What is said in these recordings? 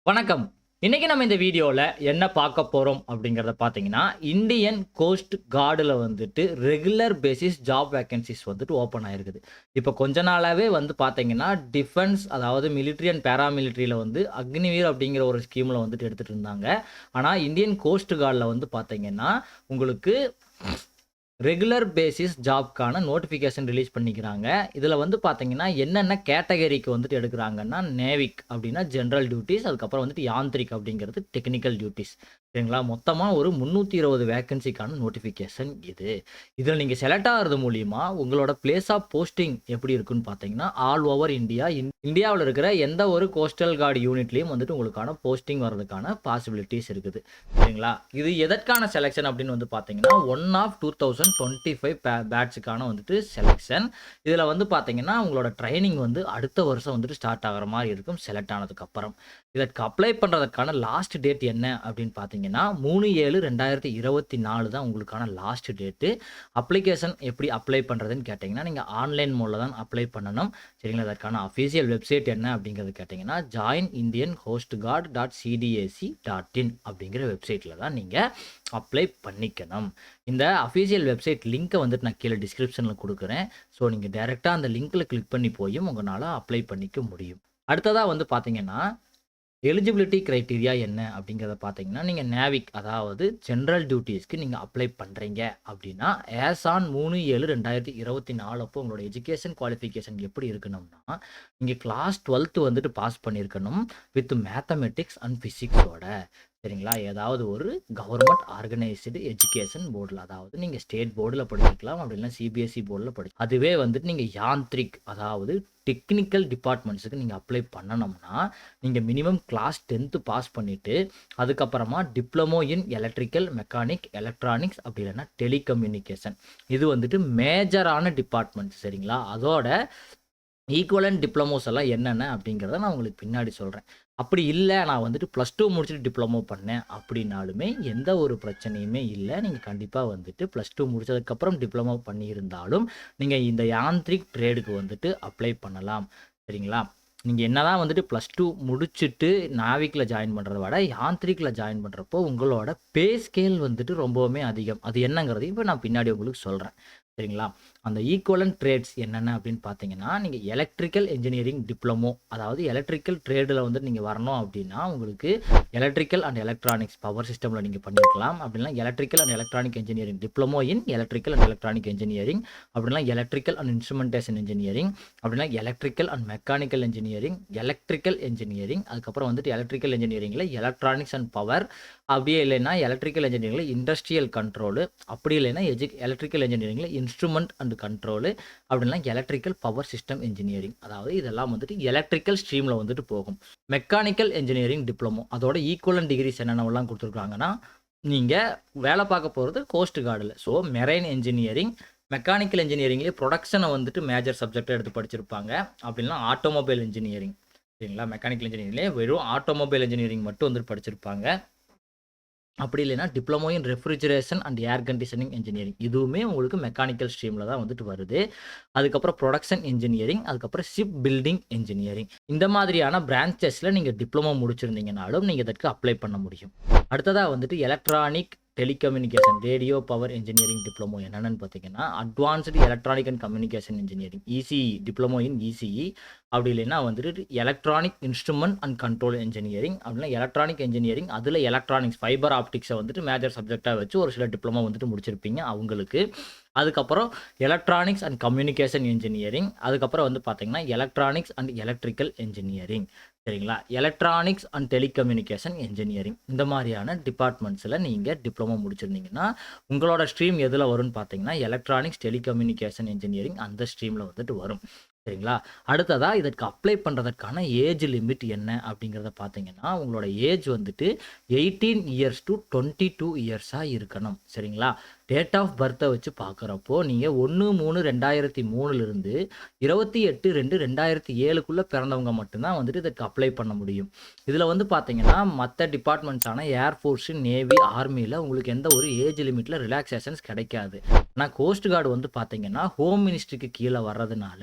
வணக்கம். இன்னைக்கு நம்ம இந்த வீடியோல என்ன பார்க்க போறோம் அப்படிங்கிறத பார்த்தீங்கன்னா, இந்தியன் கோஸ்ட் கார்டுல வந்துட்டு ரெகுலர் பேசிஸ் ஜாப் வேக்கன்ஸீஸ் வந்துட்டு ஓப்பன் ஆயிருக்குது. இப்ப கொஞ்ச நாளாவே வந்து பார்த்தீங்கன்னா, டிஃபென்ஸ் அதாவது மிலிட்டரி அண்ட் பாராமிலிட்டரில வந்து அக்னிவீர் அப்படிங்கிற ஒரு ஸ்கீம்ல வந்துட்டு எடுத்துட்டு இருந்தாங்க. ஆனா இந்தியன் கோஸ்ட் கார்ட்ல வந்து பார்த்தீங்கன்னா, உங்களுக்கு ரெகுலர் பேசிஸ் ஜாப்க்கான நோட்டிஃபிகேஷன் ரிலீஸ் பண்ணிக்கிறாங்க. இதுல வந்து பார்த்தீங்கன்னா, என்னென்ன கேட்டகரிக்கு வந்துட்டு எடுக்குறாங்கன்னா, நேவிக் அப்படின்னா ஜெனரல் டியூட்டீஸ், அதுக்கப்புறம் வந்துட்டு யாந்திரிக் அப்படிங்கிறது டெக்னிக்கல் டியூட்டீஸ். சரிங்களா? மொத்தமா ஒரு 320 வேக்கன்சிக்கான நோட்டிஃபிகேஷன் இது. இதுல நீங்க செலக்ட் ஆகுறது மூலியமா உங்களோட பிளேஸ் ஆஃப் போஸ்டிங் எப்படி இருக்குன்னு பார்த்தீங்கன்னா, ஆல் ஓவர் இந்தியா இந்தியாவுல இருக்கிற எந்த ஒரு கோஸ்டல் கார்ட் யூனிட்லயும் வந்துட்டு உங்களுக்கான போஸ்டிங் வர்றதுக்கான பாசிபிலிட்டீஸ் இருக்குது. சரிங்களா? இது எதற்கான செலக்ஷன் அப்படின்னு வந்து பார்த்தீங்கன்னா, 1 ஆஃப் 2025 பேட்ச்க்கான வந்துட்டு செலக்ஷன். இதுல வந்து பார்த்தீங்கன்னா, உங்களோட ட்ரெய்னிங் வந்து அடுத்த வருஷம் வந்துட்டு ஸ்டார்ட் ஆகுற மாரி இருக்கும் செலக்ட் ஆனதுக்கு அப்புறம். இதற்கு அப்ளை பண்றதுக்கான லாஸ்ட் டேட் என்ன அப்படின்னு பார்த்தீங்கன்னா, 3/7/2024 தான் உங்களுக்கான லாஸ்ட் டேட்டு. அப்ளிகேஷன் எப்படி அப்ளை பண்றதுன்னு கேட்டீங்கன்னா, நீங்க ஆன்லைன் மோட்ல தான் அப்ளை பண்ணணும். சரிங்களா? அதற்கான அஃபிஷியல் வெப்சைட் என்ன அப்படிங்கிறது கேட்டீங்கன்னா, joinindiancoastguard.cdac.in அப்படிங்கிற வெப்சைட்ல தான் நீங்க அப்ளை பண்ணிக்கணும். இந்த அஃபிஷியல் வெப்சைட் லிங்க்க வந்துட்டு நான் கீழ டிஸ்கிரிப்ஷன்ல குடுக்குறேன். ஸோ நீங்க டைரக்ட்டா அந்த லிங்க்ல கிளிக் பண்ணி போயும் உங்கனால அப்ளை பண்ணிக்க முடியும். அடுத்ததா வந்து பார்த்தீங்கன்னா, எலிஜிபிலிட்டி கிரைட்டீரியா என்ன அப்படிங்கிறத பார்த்தீங்கன்னா, நீங்க நேவிக் அதாவது ஜெனரல் டியூட்டீஸ்க்கு நீங்க அப்ளை பண்றீங்க அப்படின்னா, ஆஸ் ஆன் 3/7/2024 அப்போ உங்களோட எஜுகேஷன் குவாலிஃபிகேஷன் எப்படி இருக்கணும்னா, நீங்க கிளாஸ் 12th வந்துட்டு பாஸ் பண்ணியிருக்கணும். வித் மேத்தமேட்டிக்ஸ் அண்ட் பிசிக்ஸோட. சரிங்களா? ஏதாவது ஒரு கவர்ன்மெண்ட் ஆர்கனைஸ்டு எஜுகேஷன் போர்டுல, அதாவது நீங்க ஸ்டேட் போர்டுல படிச்சிருக்கலாம். அப்படி இல்லனா சிபிஎஸ்இ போர்டுல அதுவே வந்துட்டு நீங்க யாந்திரிக் அதாவது டெக்னிக்கல் டிபார்ட்மெண்ட்ஸ்க்கு நீங்க அப்ளை பண்ணணும்னா, நீங்க மினிமம் கிளாஸ் 10th பாஸ் பண்ணிட்டு, அதுக்கப்புறமா diploma in electrical, mechanic, electronics அப்படி இல்லன்னா டெலிகம்யூனிகேஷன். இது வந்துட்டு மேஜரான டிபார்ட்மெண்ட்ஸ். சரிங்களா? அதோட ஈக்குவலன்ட் டிப்ளமோஸ் எல்லாம் என்னென்ன அப்படிங்கிறத நான் உங்களுக்கு பின்னாடி சொல்றேன். அப்படி இல்ல, நான் வந்துட்டு +2 முடிச்சுட்டு டிப்ளமோ பண்ணேன் அப்படின்னாலுமே எந்த ஒரு பிரச்சனையுமே இல்ல. நீங்க கண்டிப்பா வந்துட்டு +2 முடிச்சதுக்கப்புறம் டிப்ளமோ பண்ணியிருந்தாலும், நீங்க இந்த யாந்திரிக் ட்ரேடுக்கு வந்துட்டு அப்ளை பண்ணலாம். சரிங்களா? நீங்க என்னதான் வந்துட்டு +2 முடிச்சுட்டு நாவிக்ல ஜாயின் பண்றத விட, யாந்திரிக்ல ஜாயின் பண்றப்போ உங்களோட பே ஸ்கேல் வந்துட்டு ரொம்பவுமே அதிகம். அது என்னங்கிறதையும் இப்ப நான் பின்னாடி உங்களுக்கு சொல்றேன். சரிங்களா? அந்த ஈக்குவலன்ட் ட்ரேட்ஸ் என்னென்ன அப்படின்னு பார்த்தீங்கன்னா, நீங்க எலக்ட்ரிக்கல் என்ஜினியரிங் டிப்ளமோ அதாவது எலக்ட்ரிக்கல் ட்ரேடுல வந்து நீங்க வரணும் அப்படின்னா, உங்களுக்கு எலக்ட்ரிக்கல் அண்ட் எலக்ட்ரானிக்ஸ் பவர் சிஸ்டம்ல நீங்க பண்ணியிருக்கலாம். அப்படின்னா electrical and electronic engineering diploma in electrical and electronic engineering, அப்படின்னா எலக்ட்ரிக்கல் அண்ட் இன்ஸ்ட்ருமென்டேஷன் என்ஜினியரிங், அப்படின்னா electrical and mechanical engineering, electrical engineering, அதுக்கப்புறம் வந்துட்டு எலக்ட்ரிக்கல் என்ஜினியரிங்ல எலக்ட்ரானிக்ஸ் அண்ட் பவர், அப்படியே இல்லைன்னா எலக்ட்ரிக்கல் என்ஜினியரிங்ல இண்டஸ்ட்ரியல் கண்ட்ரோல், அப்படி இல்லைன்னா எலக்ட்ரிக்கல் என்ஜினியரிங்ல இன்ஸ்ட்ருமென்ட் அண்ட் கண்ட்ரோல், அப்படின்னா எலக்ட்ரிக்கல் பவர் சிஸ்டம் இன்ஜினியரிங். அதாவது இதெல்லாம் வந்துட்டு எலக்ட்ரிக்கல் ஸ்ட்ரீம்ல வந்துட்டு போகும். மெக்கானிக்கல் என்ஜினியரிங் டிப்ளமோ அதோட ஈக்குவலன்ட் டிகிரிஸ் என்னென்னலாம் கொடுத்துருக்காங்கன்னா, நீங்க வேலை பார்க்க போறது கோஸ்ட் கார்டுல. ஸோ மெரைன் என்ஜினியரிங், மெக்கானிக்கல் என்ஜினியரிங்லேயே ப்ரொடக்ஷனை வந்துட்டு மேஜர் சப்ஜெக்டாக எடுத்து படிச்சிருப்பாங்க. அப்படின்னா ஆட்டோமொபைல் இன்ஜினியரிங். சரிங்களா? மெக்கானிக்கல் இன்ஜினியரிங்லேயே வெறும் ஆட்டோமொபைல் இன்ஜினியரிங் மட்டும் வந்துட்டு படிச்சிருப்பாங்க. அப்படி இல்லைன்னா diploma in refrigeration and air conditioning engineering. இதுவுமே உங்களுக்கு மெக்கானிக்கல் ஸ்ட்ரீம்ல தான் வந்துட்டு வருது. அதுக்கப்புறம் புரொடக்ஷன் இன்ஜினியரிங், அதுக்கப்புறம் ஷிப் பில்டிங் இன்ஜினியரிங். இந்த மாதிரியான பிரான்ச்சஸ்ல நீங்க டிப்ளமோ முடிச்சிருந்தீங்கனாலும் நீங்க இதற்கு அப்ளை பண்ண முடியும். அடுத்ததா வந்துட்டு electronic telecommunication radio power engineering diploma என்னென்னு பார்த்தீங்கன்னா, advanced electronic and communication engineering ECE diploma in ECE, அப்படி இல்லைன்னா வந்துட்டு electronic instrument and control engineering, அப்படின்னா எலக்ட்ரானிக் இன்ஜினியரிங் அதில் எலக்ட்ரானிக்ஸ் ஃபைபர் ஆப்டிக்ஸை வந்துட்டு மேஜர் சப்ஜெக்டாக வச்சு ஒரு சில டிப்ளமோ வந்துட்டு முடிச்சிருப்பீங்க அவங்களுக்கு. அதுக்கப்புறம் எலக்ட்ரானிக்ஸ் அண்ட் கம்யூனிகேஷன் இன்ஜினியரிங், அதுக்கப்புறம் வந்து பார்த்தீங்கன்னா எலக்ட்ரானிக்ஸ் அண்ட் எலக்ட்ரிக்கல் இன்ஜினியரிங். சரிங்களா? எலக்ட்ரானிக்ஸ் அண்ட் டெலிகம்யூனிகேஷன் இன்ஜினியரிங் இந்த மாதிரியான டிபார்ட்மெண்ட்ஸில் நீங்கள் டிப்ளமோ முடிச்சிருந்தீங்கன்னா, உங்களோட ஸ்ட்ரீம் எதில் வரும்னு பார்த்தீங்கன்னா, எலக்ட்ரானிக்ஸ் டெலிகம்யூனிகேஷன் இன்ஜினியரிங் அந்த ஸ்ட்ரீமில் வந்துட்டு வரும். சரிங்களா? அடுத்ததா இதற்கு அப்ளை பண்ணுறதற்கான ஏஜ் லிமிட் என்ன அப்படிங்கிறத பார்த்தீங்கன்னா, உங்களோட ஏஜ் வந்துட்டு 18 இயர்ஸ் டு 22 இயர்ஸாக இருக்கணும். சரிங்களா? டேட் ஆஃப் பர்த்தை வச்சு பார்க்குறப்போ நீங்கள் 1/3/2003லிருந்து 28/2/2007க்குள்ளே பிறந்தவங்க மட்டும்தான் வந்துட்டு இதுக்கு அப்ளை பண்ண முடியும். இதில் வந்து பார்த்தீங்கன்னா மற்ற டிபார்ட்மெண்ட்ஸான ஏர்ஃபோர்ஸு, நேவி, ஆர்மியில் உங்களுக்கு எந்த ஒரு ஏஜ் லிமிட்டில் ரிலாக்ஸேஷன்ஸ் கிடைக்காது. ஆனால் கோஸ்ட் கார்டு வந்து பார்த்தீங்கன்னா ஹோம் மினிஸ்ட்ரிக்கு கீழே வர்றதுனால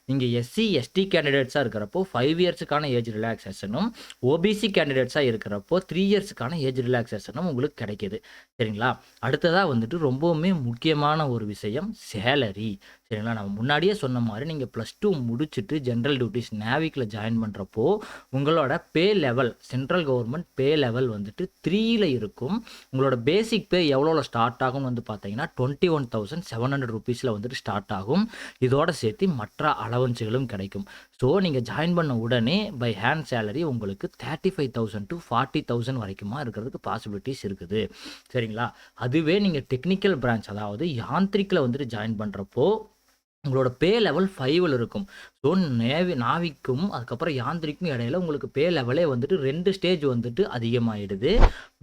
நீங்கள் எஸ்சி, எஸ்டி கேண்டிடேட்ஸாக இருக்கிறப்போ 5 இயர்ஸுக்கான ஏஜ் ரிலாக்ஸேஷனும், ஓபிசி கேண்டிடேட்ஸாக இருக்கிறப்போ 3 இயர்ஸுக்கான ஏஜ் ரிலாக்ஸேஷனும் உங்களுக்கு கிடைக்கிது. சரிங்களா? அடுத்ததாக வந்துட்டு ரொம்பவுமே முக்கியமான ஒரு விஷயம் சேலரி. சரிங்களா? நம்ம முன்னாடியே சொன்ன மாதிரி நீங்கள் +2 முடிச்சுட்டு ஜென்ரல் டியூட்டிஸ் நேவிக்கில் ஜாயின் பண்ணுறப்போ உங்களோட பே லெவல், சென்ட்ரல் கவர்மெண்ட் பே லெவல் வந்துட்டு 3ல் இருக்கும். உங்களோட பேசிக் பே எவ்வளோல ஸ்டார்ட் ஆகும்னு வந்து பார்த்தீங்கன்னா 21,700 ருபீஸில் வந்துட்டு ஸ்டார்ட் ஆகும். இதோட சேர்த்து மற்ற அலவன்ஸுகளும் கிடைக்கும். ஸோ நீங்கள் ஜாயின் பண்ண உடனே பை ஹேண்ட் சேலரி உங்களுக்கு 35,000 to 40,000 வரைக்குமா இருக்கிறதுக்கு பாசிபிலிட்டிஸ் இருக்குது. சரிங்களா? அதுவே நீங்கள் டெக்னிக்கல் பிரான்ச் அதாவது யாந்திரிக்கில் வந்துட்டு ஜாயின் பண்ணுறப்போ உங்களோட பே லெவல் 5ல் இருக்கும். ஸோ நாவிக்கும் அதுக்கப்புறம் யாந்திரிக்கும் இடையில உங்களுக்கு பே லெவலே வந்துட்டு 2 ஸ்டேஜ் வந்துட்டு அதிகமாகிடுது.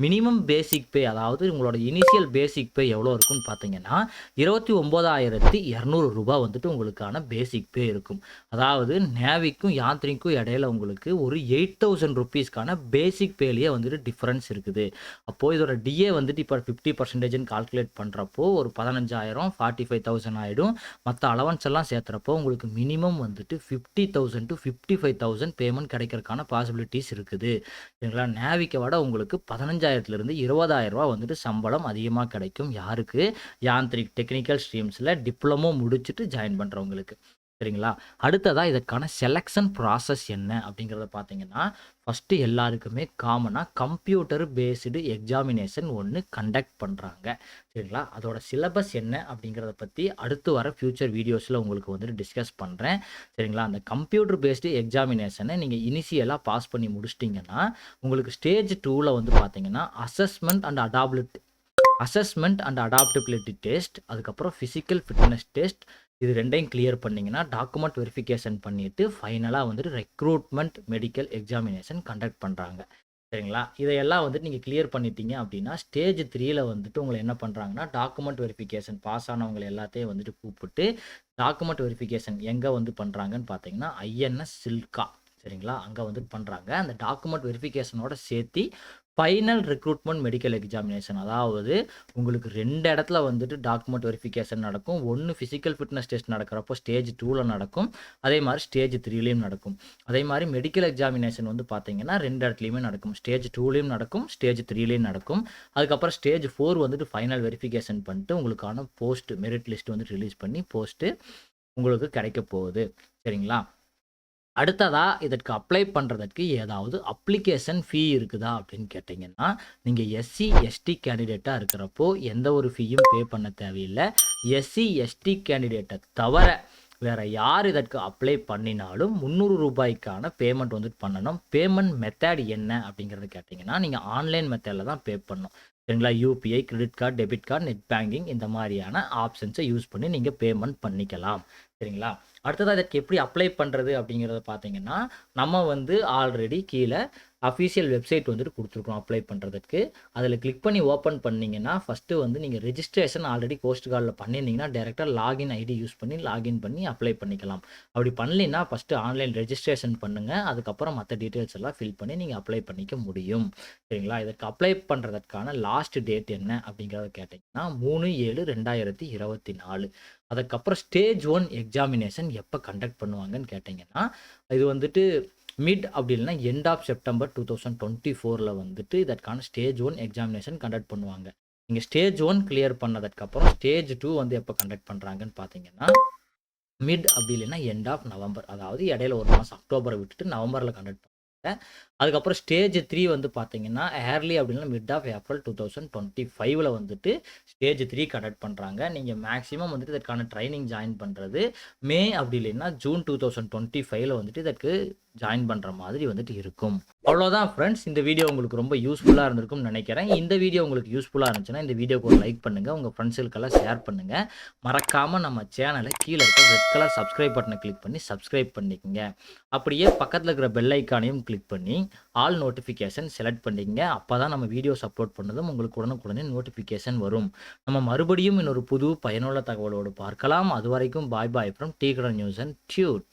மினிமம் பேசிக் பே அதாவது உங்களோட இனிஷியல் பேசிக் பே எவ்வளோ இருக்குன்னு பார்த்தீங்கன்னா 29,200 ரூபாய் வந்துட்டு உங்களுக்கான பேசிக் பே இருக்கும். அதாவது நேவிக்கும் யாந்திரிக்கும் இடையில உங்களுக்கு ஒரு 8,000 ருபீஸ்க்கான பேசிக் பேலேயே வந்துட்டு டிஃப்ரென்ஸ் இருக்குது. அப்போது இதோட டிஏ வந்துட்டு இப்போ 50% கால்குலேட் பண்ணுறப்போ ஒரு 15,000 45,000 ஆகிடும். மற்ற அலவன்ஸ் எல்லாம் சேர்த்துறப்போ உங்களுக்கு மினிமம் வந்துட்டு 50,000 to 55,000 பேமெண்ட் கிடைக்கிறதுக்கான பாசிபிலிட்டிஸ் இருக்குது. சரிங்களா? நேவிக்கை விட உங்களுக்கு 15,000லிருந்து 20,000 ரூபா வந்துட்டு சம்பளம் அதிகமாக கிடைக்கும். யாருக்கு? யாந்திரிக் டெக்னிக்கல் ஸ்ட்ரீம்ஸில் டிப்ளமோ முடிச்சுட்டு ஜாயின் பண்ணுறவங்களுக்கு. சரிங்களா? அடுத்ததாக இதற்கான செலெக்ஷன் ப்ராசஸ் என்ன அப்படிங்கிறத பார்த்தீங்கன்னா ஃபஸ்ட்டு எல்லாருக்குமே காமனாக கம்ப்யூட்டர் பேஸ்டு எக்ஸாமினேஷன் ஒன்று கண்டக்ட் பண்ணுறாங்க. சரிங்களா? அதோட சிலபஸ் என்ன அப்படிங்கிறத பற்றி அடுத்து வர ஃப்யூச்சர் வீடியோஸில் உங்களுக்கு வந்துட்டு டிஸ்கஸ் பண்ணுறேன். சரிங்களா? அந்த கம்ப்யூட்டர் பேஸ்டு எக்ஸாமினேஷனை நீங்கள் இனிஷியலாக பாஸ் பண்ணி முடிச்சிட்டிங்கன்னா உங்களுக்கு ஸ்டேஜ் 2ல் வந்து பார்த்தீங்கன்னா அசஸ்மெண்ட் அண்ட் அடாப்டபிலிட்டி டெஸ்ட், அதுக்கப்புறம் ஃபிசிக்கல் ஃபிட்னஸ் டெஸ்ட், இது 2யும் கிளியர் பண்ணிங்கன்னா டாக்குமெண்ட் வெரிஃபிகேஷன் பண்ணிவிட்டு ஃபைனலாக வந்துட்டு ரெக்ரூட்மெண்ட் மெடிக்கல் எக்ஸாமினேஷன் கண்டக்ட் பண்ணுறாங்க. சரிங்களா? இதையெல்லாம் வந்துட்டு நீங்கள் கிளியர் பண்ணிட்டீங்க அப்படின்னா ஸ்டேஜ் 3ல் வந்துட்டு உங்களை என்ன பண்ணுறாங்கன்னா டாக்குமெண்ட் வெரிஃபிகேஷன் பாஸ் ஆனவங்களை எல்லாத்தையும் வந்துட்டு கூப்பிட்டு டாக்குமெண்ட் வெரிஃபிகேஷன் எங்கே வந்து பண்ணுறாங்கன்னு பார்த்தீங்கன்னா ஐஎன்எஸ் சில்கா. சரிங்களா? அங்கே வந்துட்டு பண்ணுறாங்க. அந்த டாக்குமெண்ட் வெரிஃபிகேஷனோட சேர்த்து ஃபைனல் ரெக்ரூட்மெண்ட் மெடிக்கல் எக்ஸாமினேஷன் அதாவது உங்களுக்கு 2 இடத்துல வந்துட்டு டாக்குமெண்ட் வெரிஃபிகேஷன் நடக்கும். ஒன்று ஃபிசிக்கல் ஃபிட்னஸ் டெஸ்ட் நடக்கிறப்போ ஸ்டேஜ் 2ல் நடக்கும். அதே மாதிரி ஸ்டேஜ் 3லையும் நடக்கும். அதே மாதிரி மெடிக்கல் எக்ஸாமினேஷன் வந்து பார்த்தீங்கன்னா 2 இடத்துலையுமே நடக்கும். ஸ்டேஜ் 2லையும் நடக்கும், ஸ்டேஜ் 3லையும் நடக்கும். அதுக்கப்புறம் ஸ்டேஜ் 4 வந்துட்டு ஃபைனல் வெரிஃபிகேஷன் பண்ணிட்டு உங்களுக்கான போஸ்ட் மெரிட் லிஸ்ட் வந்து ரிலீஸ் பண்ணி போஸ்ட்டு உங்களுக்கு கிடைக்க போகுது. சரிங்களா? அடுத்ததா இதற்கு அப்ளை பண்ணுறதுக்கு ஏதாவது அப்ளிகேஷன் ஃபீ இருக்குதா அப்படின்னு கேட்டிங்கன்னா நீங்கள் எஸ்சி, எஸ்டி கேண்டிடேட்டாக இருக்கிறப்போ எந்த ஒரு ஃபீயும் பே பண்ண தேவையில்லை. எஸ்சி, எஸ்டி கேண்டிடேட்டை தவிர வேறு யார் இதற்கு அப்ளை பண்ணினாலும் 300 ரூபாய்க்கான பேமெண்ட் வந்துட்டு பண்ணணும். பேமெண்ட் மெத்தட் என்ன அப்படிங்கிறத கேட்டிங்கன்னா நீங்கள் ஆன்லைன் மெத்தடில் தான் பே பண்ணணும். சரிங்களா? UPI, credit card, debit card, net banking இந்த மாதிரியான ஆப்ஷன்ஸை யூஸ் பண்ணி நீங்கள் பேமெண்ட் பண்ணிக்கலாம். சரிங்களா? அடுத்ததாக இதற்கு எப்படி அப்ளை பண்ணுறது அப்படிங்கிறத பார்த்தீங்கன்னா நம்ம வந்து ஆல்ரெடி கீழே அஃபீஷியல் வெப்சைட் வந்துட்டு கொடுத்துருக்கோம் அப்ளை பண்ணுறதுக்கு. அதில் கிளிக் பண்ணி ஓப்பன் பண்ணிங்கன்னா ஃபஸ்ட்டு வந்து நீங்கள் ரெஜிஸ்ட்ரேஷன் ஆல்ரெடி கோஸ்ட் கார்டில் பண்ணியிருந்தீங்கன்னா டேரெக்டாக லாகின் ஐடி யூஸ் பண்ணி லாகின் பண்ணி அப்ளை பண்ணிக்கலாம். அப்படி பண்ணலைன்னா ஃபஸ்ட்டு ஆன்லைன் ரெஜிஸ்ட்ரேஷன் பண்ணுங்கள். அதுக்கப்புறம் மற்ற டீட்டெயில்ஸ் எல்லாம் ஃபில் பண்ணி நீங்கள் அப்ளை பண்ணிக்க முடியும். சரிங்களா? இதற்கு அப்ளை பண்ணுறதுக்கான லாஸ்ட் டேட் என்ன அப்படிங்கிறத கேட்டிங்கன்னா 3/7/2024. அதுக்கப்புறம் ஸ்டேஜ் 1 எக்ஸாமினேஷன் எப்போ கண்டக்ட் பண்ணுவாங்கன்னு கேட்டிங்கன்னா இது வந்துட்டு மிட் அப்படி இல்லைன்னா எண்ட் ஆஃப் செப்டம்பர் 2024ல் வந்துட்டு இதற்கான ஸ்டேஜ் 1 எக்ஸாமினேஷன் கண்டக்ட் பண்ணுவாங்க. நீங்கள் ஸ்டேஜ் 1 கிளியர் பண்ணதுக்கப்புறம் ஸ்டேஜ் 2 வந்து எப்போ கண்டக்ட் பண்ணுறாங்கன்னு பார்த்தீங்கன்னா மிட் அப்படி இல்லைன்னா எண்ட் ஆஃப் நவம்பர், அதாவது இடையில ஒரு மாதம் அக்டோபரை விட்டுட்டு நவம்பரில் கண்டக்ட் பண்ணுவாங்க. அதுக்கப்புறம் ஸ்டேஜ் 3 வந்து பார்த்தீங்கன்னா ஏர்லி அப்படின்னா மிட் ஆஃப் ஏப்ரல் 2025ல் வந்துட்டு ஸ்டேஜ் 3 கண்டக்ட் பண்ணுறாங்க. நீங்கள் மேக்ஸிமம் வந்துட்டு இதற்கான ட்ரைனிங் ஜாயின் பண்ணுறது மே அப்படி இல்லைன்னா ஜூன் 2025ல் வந்துட்டு இதற்கு ஜாயின் பண்ணுற மாதிரி வந்துட்டு இருக்கும். அவ்வளோதான் ஃப்ரெண்ட்ஸ். இந்த வீடியோ உங்களுக்கு ரொம்ப யூஸ்ஃபுல்லாக இருந்திருக்கும்னு நினைக்கிறேன். இந்த வீடியோ உங்களுக்கு யூஸ்ஃபுல்லாக இருந்துச்சுன்னா இந்த வீடியோக்கு ஒரு லைக் பண்ணுங்கள், உங்கள் ஃப்ரெண்ட்ஸுக்கெல்லாம் ஷேர் பண்ணுங்கள். மறக்காமல் நம்ம சேனலை கீழே இருக்க ரெட் கலர் சப்ஸ்கிரைப் பட்டனை கிளிக் பண்ணி சப்ஸ்கிரைப் பண்ணிக்கங்க. அப்படியே பக்கத்தில் இருக்கிற பெல் ஐக்கானையும் கிளிக் பண்ணி ஆல் நோட்டிஃபிகேஷன் செலக்ட் பண்ணிக்கங்க. அப்போ தான் நம்ம வீடியோஸ் அப்லோட் பண்ணதும் உங்களுக்கு உடனுக்குடனே நோட்டிஃபிகேஷன் வரும். நம்ம மறுபடியும் இன்னொரு புது பயனுள்ள தகவலோடு பார்க்கலாம். அது வரைக்கும் பாய் பாய் ஃப்ரம் டீ கடை நியூஸ் அண்ட் டியூட்.